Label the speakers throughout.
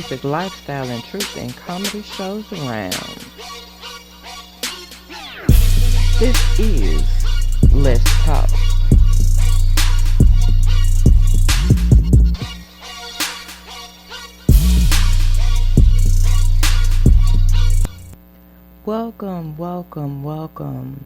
Speaker 1: music, lifestyle, and truth and comedy shows around. This is Let's Talk. Welcome, welcome, welcome.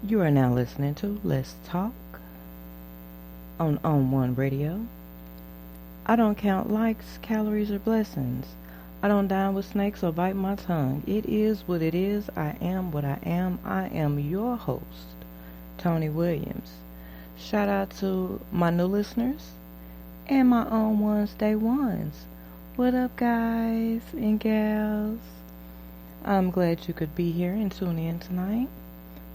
Speaker 1: You are now listening to Let's Talk on One Radio. I don't count likes, calories, or blessings. I don't dine with snakes or bite my tongue. It is what it is. I am what I am. I am your host, Toni Williams. Shout out to my new listeners and my own ones, day ones. What up, guys and gals? I'm glad you could be here and tune in tonight.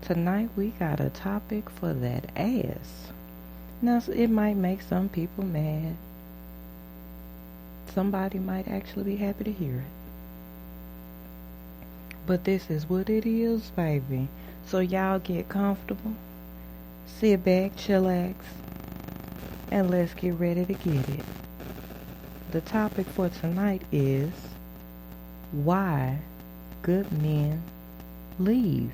Speaker 1: Tonight we got a topic for that ass. Now, it might make some people mad. Somebody might actually be happy to hear it. But this is what it is, baby. So y'all get comfortable, sit back, chillax, and let's get ready to get it. The topic for tonight is why good men leave.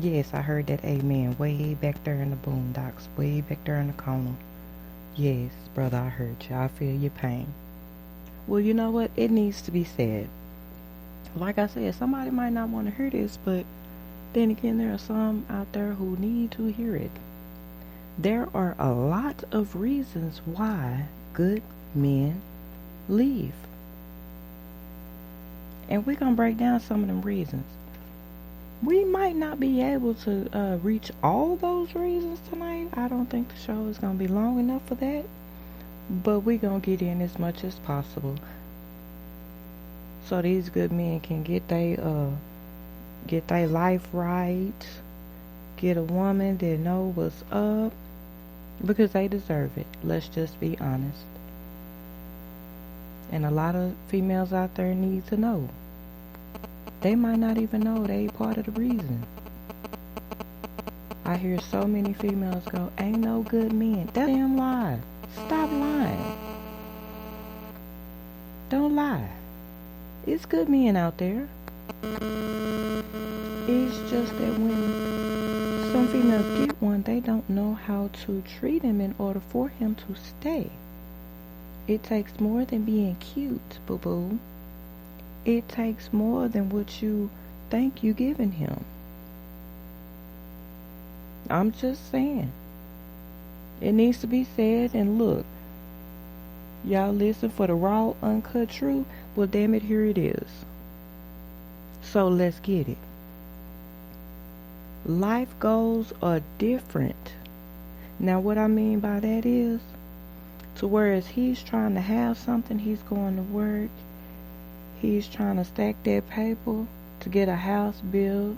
Speaker 1: Yes, I heard that amen way back there in the boondocks, way back there in the corner. Yes, brother, I heard you. I feel your pain. Well, you know what? It needs to be said. Like I said, somebody might not want to hear this, but then again, there are some out there who need to hear it. There are a lot of reasons why good men leave. And we're going to break down some of them reasons. We might not be able to reach all those reasons tonight. I don't think the show is going to be long enough for that. But we're going to get in as much as possible, so these good men can get their life right, get a woman that know what's up, because they deserve it. Let's just be honest. And a lot of females out there need to know. They might not even know they part of the reason. I hear so many females go, ain't no good men. That's a damn lie. Stop lying. Don't lie. It's good men out there. It's just that when some females get one, they don't know how to treat him in order for him to stay. It takes more than being cute, boo-boo. It takes more than what you think you giving him. I'm just saying. It needs to be said. And look, y'all listen for the raw, uncut truth. Well, damn it, here it is. So let's get it. Life goals are different. Now, what I mean by that is, to whereas he's trying to have something, he's going to work. He's trying to stack that paper to get a house built,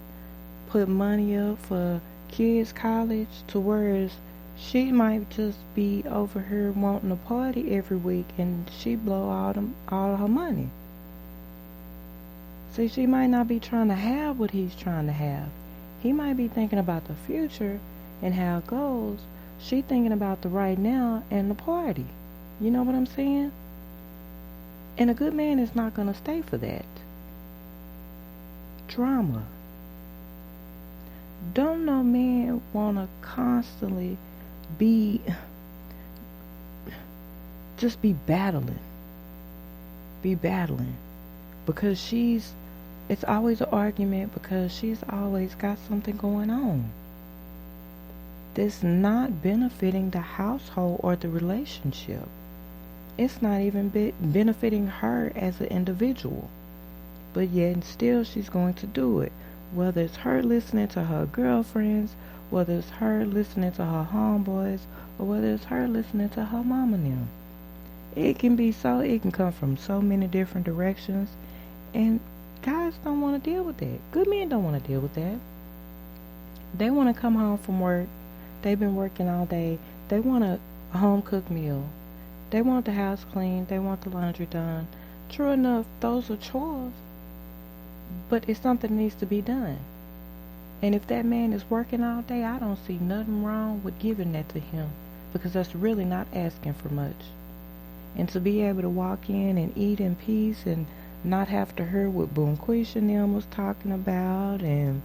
Speaker 1: put money up for kids' college, to whereas she might just be over here wanting a party every week and she blow all her money. See, she might not be trying to have what he's trying to have. He might be thinking about the future and how it goes. She thinking about the right now and the party. You know what I'm saying? And a good man is not going to stay for that. Drama. Don't no man want to constantly be battling. Be battling. Because it's always an argument because she's always got something going on that's not benefiting the household or the relationship. It's not even benefiting her as an individual. But yet still she's going to do it. Whether it's her listening to her girlfriends, whether it's her listening to her homeboys, or whether it's her listening to her mom and them. It can come from so many different directions. And guys don't want to deal with that. Good men don't want to deal with that. They want to come home from work. They've been working all day. They want a home cooked meal. They want the house clean. They want the laundry done. True enough, those are chores. But it's something that needs to be done. And if that man is working all day, I don't see nothing wrong with giving that to him. Because that's really not asking for much. And to be able to walk in and eat in peace and not have to hear what Boom Quisha and them was talking about, and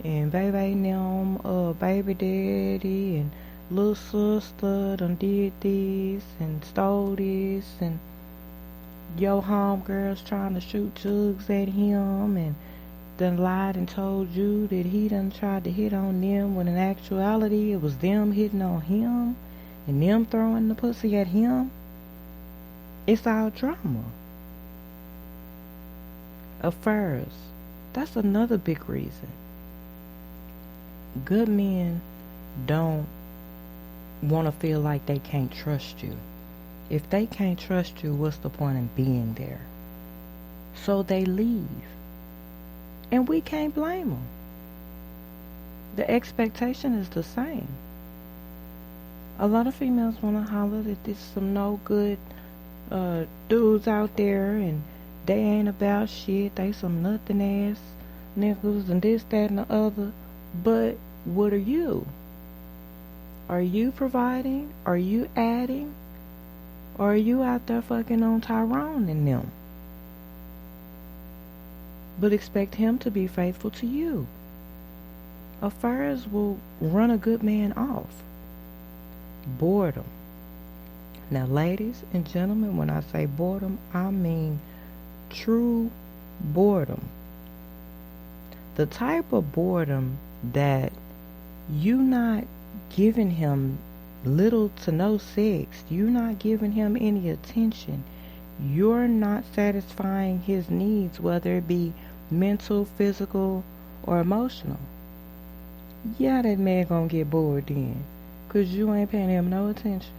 Speaker 1: baby and them, baby daddy and little sister done did this and stole this, and your homegirls trying to shoot jugs at him, and done lied and told you that he done tried to hit on them, when in actuality it was them hitting on him and them throwing the pussy at him. It's all drama. Affairs. That's another big reason. Good men don't want to feel like they can't trust you. If they can't trust you, what's the point in being there? So they leave. And we can't blame them. The expectation is the same. A lot of females want to holler that there's some no good dudes out there and they ain't about shit. They some nothing ass niggas and this, that, and the other. But what are you? Are you providing? Are you adding? Or are you out there fucking on Tyrone and them? But expect him to be faithful to you. Affairs will run a good man off. Boredom. Now, ladies and gentlemen, when I say boredom, I mean true boredom. The type of boredom that you not giving him little to no sex, you're not giving him any attention, you're not satisfying his needs, whether it be mental, physical, or emotional. Yeah, that man gonna get bored then, 'cause you ain't paying him no attention.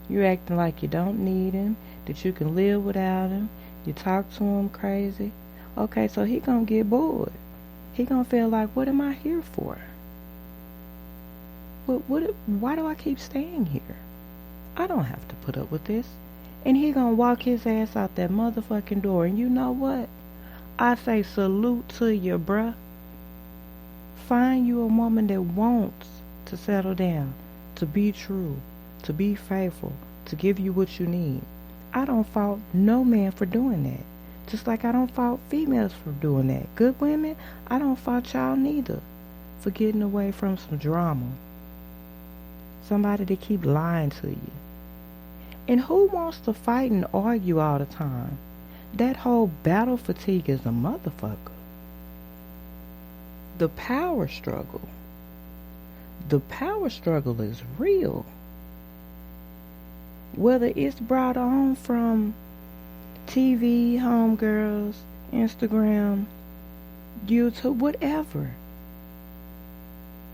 Speaker 1: You're acting like you don't need him, that you can live without him, you talk to him crazy. Okay, so he gonna get bored. He gonna feel like, what am I here for? Why do I keep staying here? I don't have to put up with this. And he gonna walk his ass out that motherfucking door. And you know what? I say salute to you, bruh. Find you a woman that wants to settle down, to be true, to be faithful, to give you what you need. I don't fault no man for doing that. Just like I don't fault females for doing that. Good women, I don't fault y'all neither for getting away from some drama. Somebody that keep lying to you. And who wants to fight and argue all the time? That whole battle fatigue is a motherfucker. The power struggle. The power struggle is real. Whether it's brought on from TV, homegirls, Instagram, YouTube, whatever.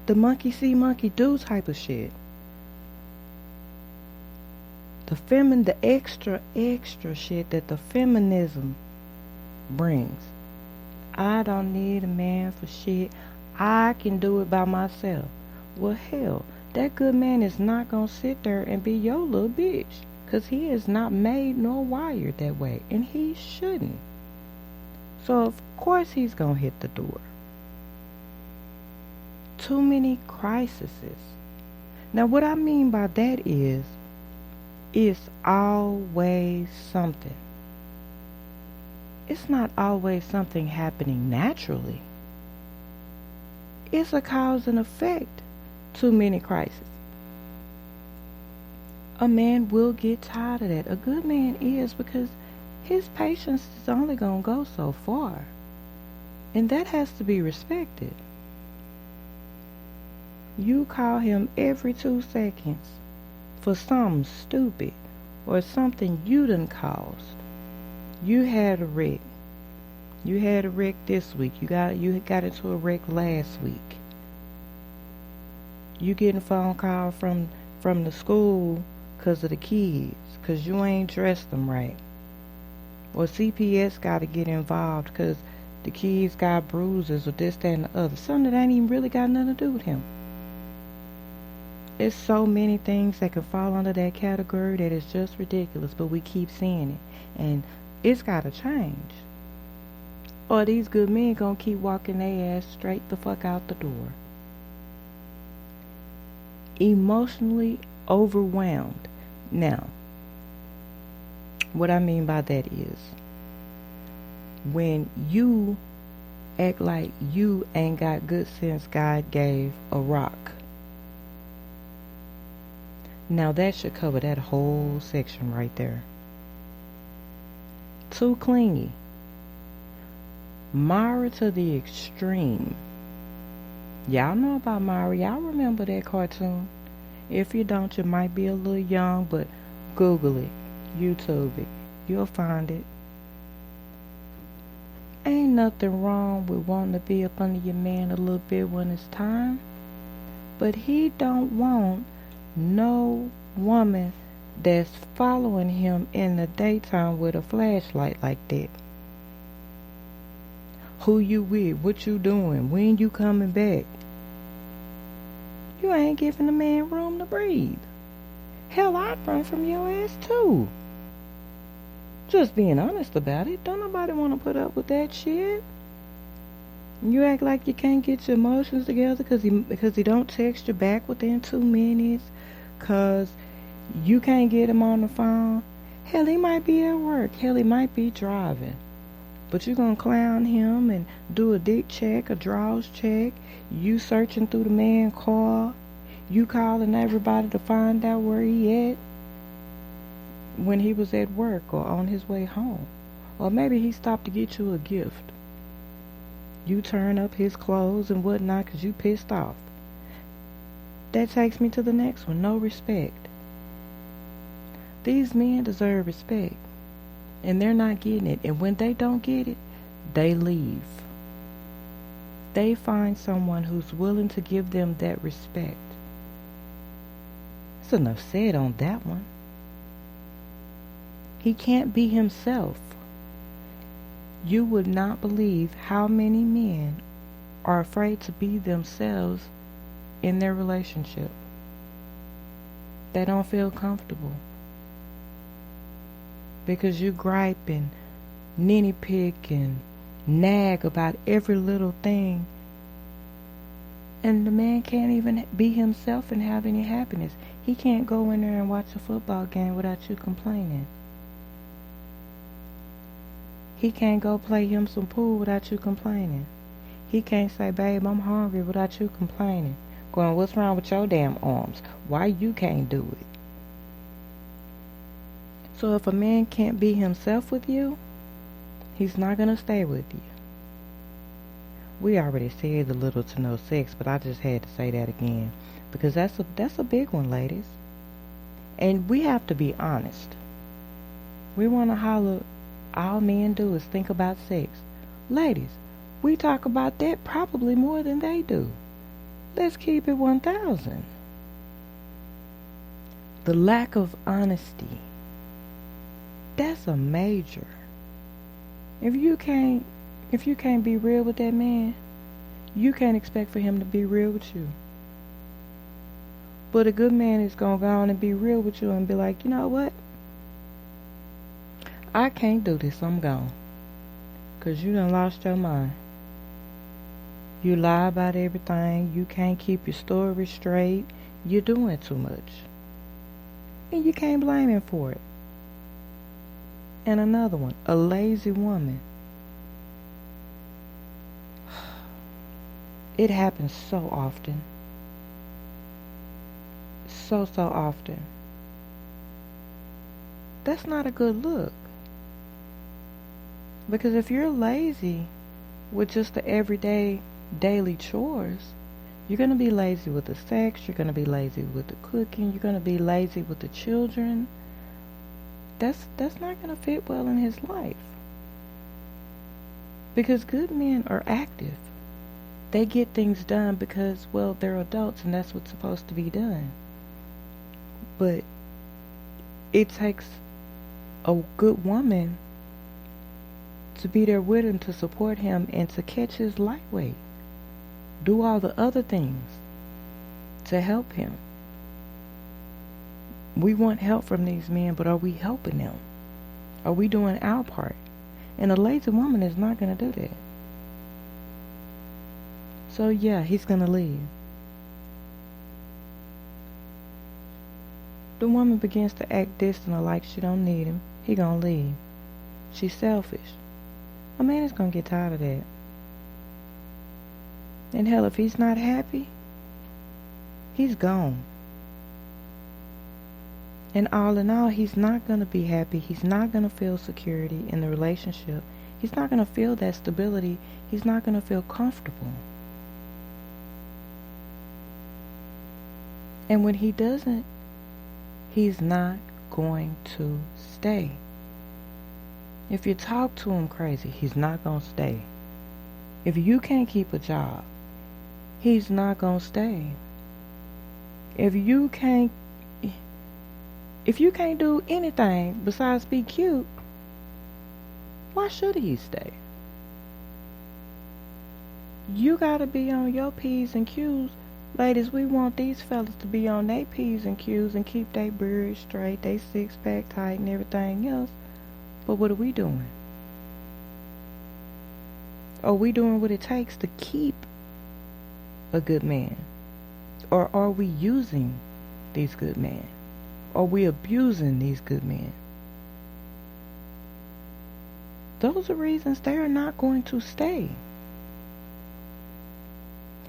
Speaker 1: The monkey see, monkey do type of shit. The extra shit that the feminism brings. I don't need a man for shit. I can do it by myself. Well, hell, that good man is not going to sit there and be your little bitch. 'Cause he is not made nor wired that way. And he shouldn't. So, of course, he's going to hit the door. Too many crises. Now, what I mean by that is, it's always something. It's not always something happening naturally. It's a cause and effect. Too many crises. A man will get tired of that. A good man is, because his patience is only going to go so far. And that has to be respected. You call him every 2 seconds for something stupid or something you done caused. You had a wreck. You had a wreck this week. You got into a wreck last week. You getting a phone call from the school because of the kids, because you ain't dressed them right. Or CPS got to get involved because the kids got bruises or this, that, and the other. Something that ain't even really got nothing to do with him. It's so many things that can fall under that category that is just ridiculous, but we keep seeing it. And it's got to change. Or these good men gonna keep walking their ass straight the fuck out the door. Emotionally overwhelmed. Now, What I mean by that is when you act like you ain't got good sense God gave a rock. Now that should cover that whole section right there. Too clingy. Myra to the extreme. Y'all know about Myra. Y'all remember that cartoon? If you don't, you might be a little young, but Google it, YouTube it. You'll find it. Ain't nothing wrong with wanting to be up under your man a little bit when it's time. But he don't want no woman that's following him in the daytime with a flashlight like that. Who you with? What you doing? When you coming back? You ain't giving the man room to breathe. Hell, I'd run from your ass too. Just being honest about it. Don't nobody want to put up with that shit. You act like you can't get your emotions together because he don't text you back within 2 minutes. Because you can't get him on the phone. Hell, he might be at work. Hell, he might be driving. But you gonna clown him and do a dick check, a draws check. You searching through the man's car. You calling everybody to find out where he at when he was at work or on his way home. Or maybe he stopped to get you a gift. You turn up his clothes and whatnot because you pissed off. That takes me to the next one. No respect. These men deserve respect. And they're not getting it. And when they don't get it, they leave. They find someone who's willing to give them that respect. That's enough said on that one. He can't be himself. You would not believe how many men are afraid to be themselves in their relationship. They don't feel comfortable. Because you gripe and nitpick and nag about every little thing. And the man can't even be himself and have any happiness. He can't go in there and watch a football game without you complaining. He can't go play him some pool without you complaining. He can't say, babe, I'm hungry without you complaining. Going, what's wrong with your damn arms? Why you can't do it? So if a man can't be himself with you, he's not going to stay with you. We already said the little to no sex, but I just had to say that again. Because that's a big one, ladies. And we have to be honest. We want to holler, all men do is think about sex. Ladies, we talk about that probably more than they do. Let's keep it 1,000. The lack of honesty. That's a major. If you can't be real with that man, you can't expect for him to be real with you. But a good man is gonna go on and be real with you and be like, you know what? I can't do this, I'm gone. 'Cause you done lost your mind. You lie about everything, you can't keep your story straight, you're doing too much. And you can't blame him for it. And another one, a lazy woman. It happens so often. So often. That's not a good look. Because if you're lazy with just the everyday, daily chores, you're going to be lazy with the sex, you're going to be lazy with the cooking, you're going to be lazy with the children. That's not going to fit well in his life. Because good men are active. They get things done because, well, they're adults and that's what's supposed to be done. But it takes a good woman to be there with him, to support him, and to catch his lightweight. Do all the other things to help him. We want help from these men, but are we helping them? Are we doing our part? And a lazy woman is not going to do that. So yeah, he's going to leave. The woman begins to act distant or like she don't need him. he gonna leave. She's selfish. A man is gonna get tired of that. And hell, if he's not happy, he's gone. And all in all, he's not gonna be happy. He's not gonna feel security in the relationship. He's not gonna feel that stability. He's not gonna feel comfortable. And when he doesn't, he's not going to stay. If you talk to him crazy, he's not going to stay. If you can't keep a job, he's not going to stay. If you can't do anything besides be cute, why should he stay? You got to be on your P's and Q's. Ladies, we want these fellas to be on their P's and Q's and keep their beard straight, their six-pack tight and everything else. But what are we doing? Are we doing what it takes to keep a good man? Or are we using these good men? Are we abusing these good men? Those are reasons they are not going to stay.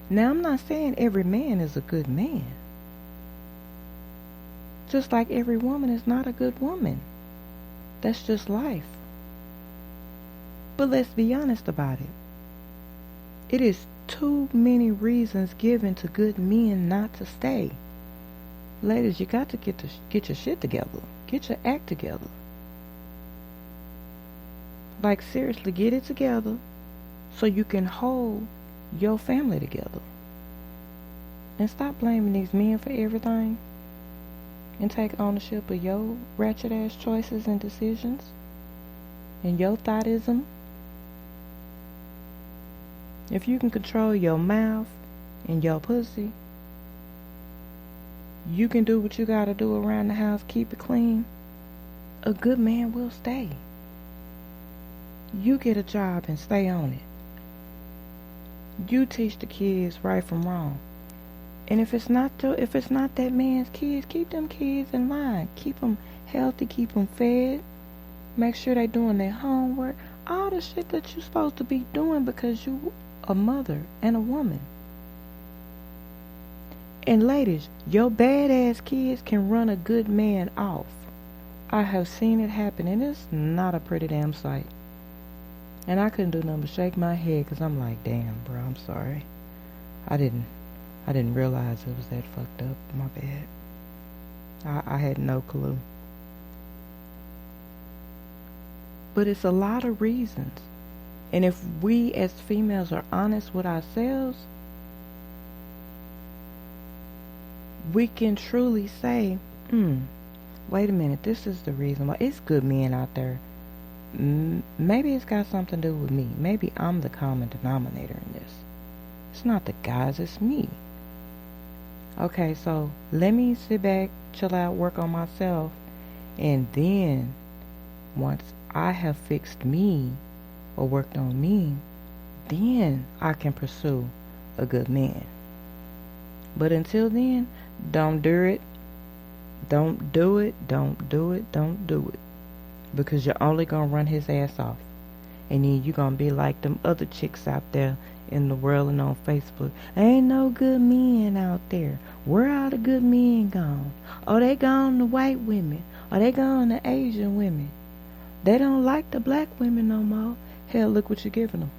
Speaker 1: Now, I'm not saying every man is a good man. Just like every woman is not a good woman. That's just life. But let's be honest about it. It is too many reasons given to good men not to stay. Ladies, you got to get your shit together. Get your act together. Like, seriously, get it together so you can hold your family together. And stop blaming these men for everything. And take ownership of your ratchet ass choices and decisions. And your thoughtism. If you can control your mouth and your pussy, you can do what you gotta do around the house, keep it clean. A good man will stay. You get a job and stay on it. You teach the kids right from wrong. And if it's not that man's kids, keep them kids in line. Keep them healthy, keep them fed. Make sure they're doing their homework. All the shit that you're supposed to be doing because you a mother and a woman. And ladies, your badass kids can run a good man off. I have seen it happen, and it's not a pretty damn sight. And I couldn't do nothing but shake my head because I'm like, damn, bro, I'm sorry. I didn't realize it was that fucked up. My bad. I had no clue. But it's a lot of reasons. And if we as females are honest with ourselves, we can truly say, wait a minute, this is the reason why. It's good men out there. Maybe it's got something to do with me. Maybe I'm the common denominator in this. It's not the guys, it's me. Okay, so let me sit back, chill out, work on myself, and then once I have fixed me or worked on me, then I can pursue a good man. But until then, don't do it. Don't do it. Don't do it. Don't do it. Because you're only going to run his ass off. And then you're going to be like them other chicks out there in the world and on Facebook. Ain't no good men out there. Where are the good men gone? Oh, they gone to white women. Or they gone to Asian women. They don't like the black women no more. Hell, look what you're giving them.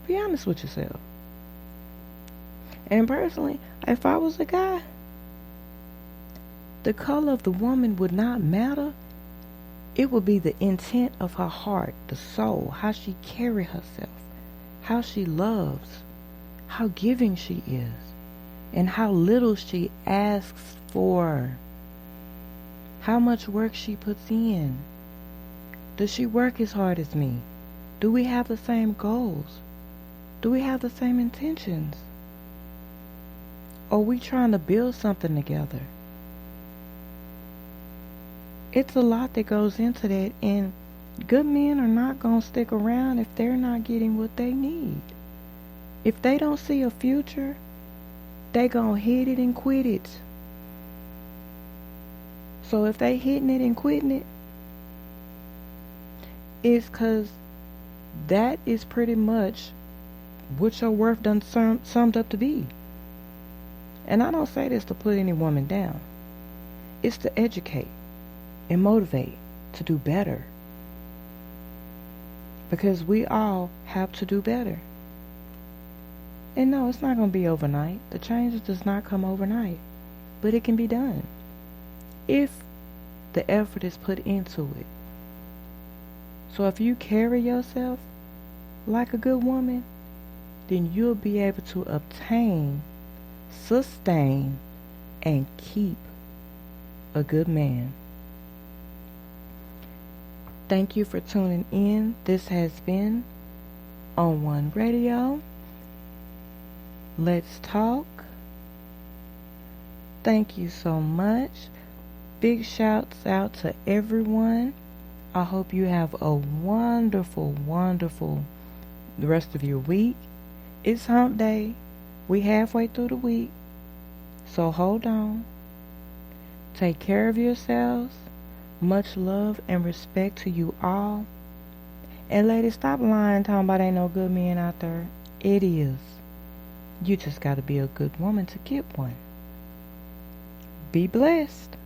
Speaker 1: Be honest with yourself. And personally, if I was a guy, the color of the woman would not matter. It would be the intent of her heart, the soul, how she carry herself, how she loves, how giving she is, and how little she asks for, how much work she puts in. Does she work as hard as me? Do we have the same goals? Do we have the same intentions? Are we trying to build something together? It's a lot that goes into that, and good men are not going to stick around if they're not getting what they need. If they don't see a future, they going to hit it and quit it. So if they hitting it and quitting it, It's because that is pretty much what your worth done summed up to be. And I don't say this to put any woman down. It's to educate and motivate to do better. Because we all have to do better. And no, it's not going to be overnight. The changes does not come overnight. But it can be done if the effort is put into it. So if you carry yourself like a good woman, then you'll be able to obtain, sustain, and keep a good man. Thank you for tuning in. This has been On One Radio. Let's talk. Thank you so much. Big shouts out to everyone. I hope you have a wonderful, wonderful the rest of your week. It's hump day. We halfway through the week. So hold on. Take care of yourselves. Much love and respect to you all. And ladies, stop lying talking about ain't no good men out there. It is. You just gotta be a good woman to get one. Be blessed.